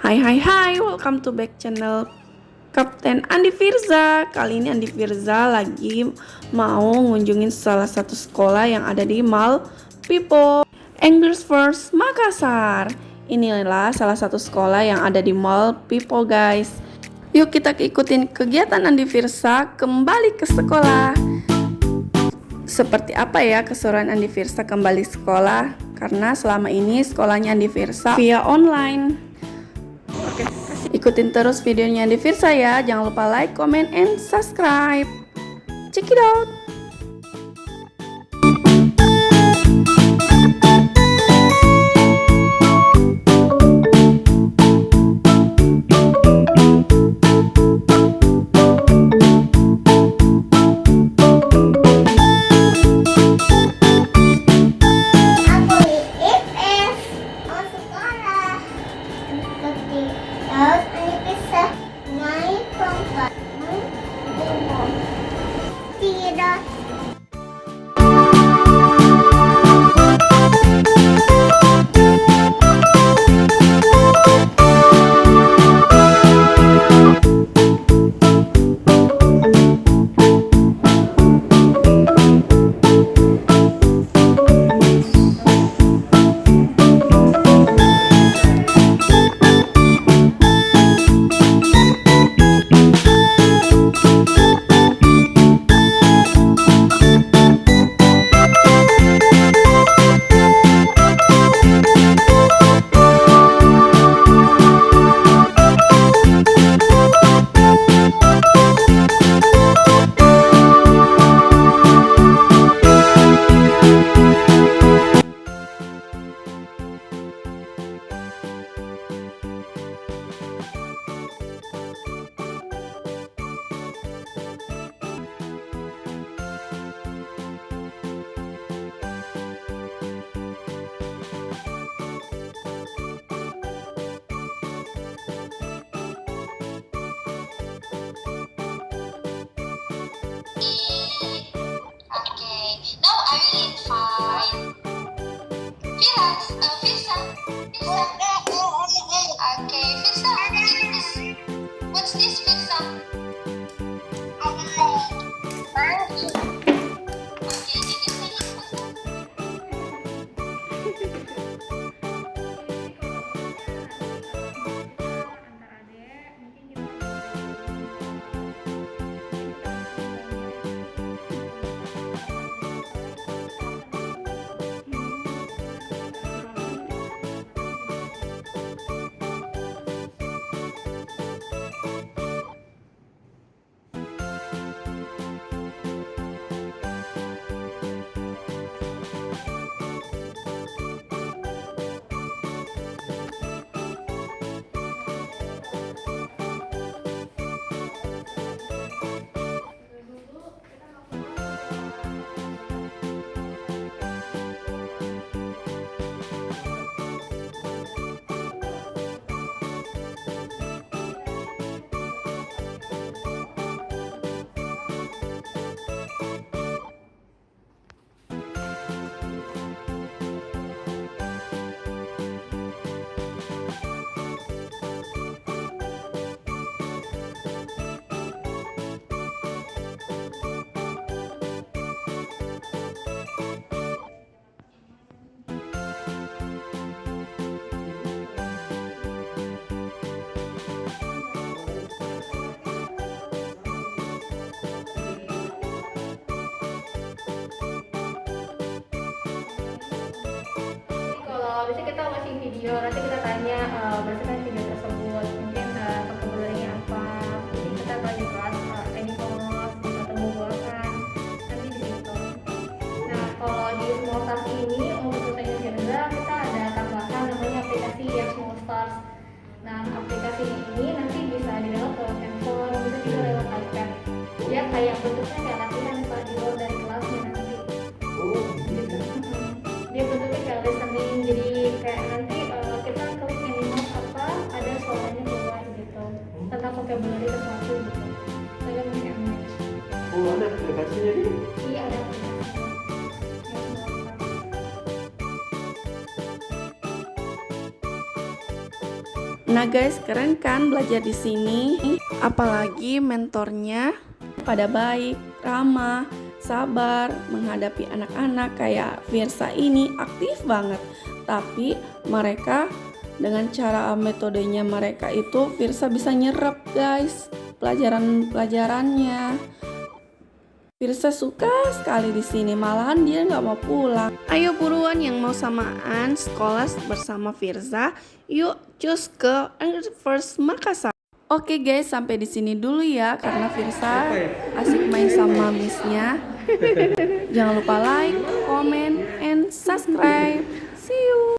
Hai, welcome to back channel Kapten Andi Firza. Kali ini Andi Firza lagi mau ngunjungin salah satu sekolah yang ada di Mall Pipo English First Makassar. Inilah salah satu sekolah yang ada di Mall Pipo, guys. Yuk kita ikutin kegiatan Andi Firza kembali ke sekolah. Seperti apa ya keseruan Andi Firza kembali sekolah? Karena selama ini sekolahnya Andi Firza via online. Ikutin terus videonya Andi Firza ya. Jangan lupa like, comment, and subscribe. Check it out. Now I will invite Firza. Okay, Firza, what's this, Firza? Okay, did you say it? Biasanya kita ngasih video, nanti kita tanya berdasarkan video tersebut mungkin vocabulary-nya apa, mungkin kita bagi kelas animals, kita temu buakan nanti di situ. Nah kalau di Small Stars ini untuk khususnya Firza kita ada tambahan namanya aplikasi yang Small Stars. Nah aplikasi ini nanti bisa di-download lewat handphone, bisa juga lewat iPad. Dia kayak bentuknya kayak latihan kalau di luar dari kelasnya nanti. Gitu. Dia bentuknya kayak listening, jadi kayak nanti kita Nah guys, keren kan belajar di sini? Apalagi mentornya pada baik, ramah, sabar menghadapi anak-anak. Kayak Virsa ini aktif banget. Tapi mereka dengan cara metodenya mereka itu Virsa bisa nyerap guys pelajarannya. Virsa suka sekali di sini, malahan dia nggak mau pulang. Ayo buruan yang mau samaan sekolah bersama Virsa, yuk cus ke First Makassar. Oke guys, sampai di sini dulu ya karena Virsa asik main sama missnya. Jangan lupa like, comment, and subscribe. See you.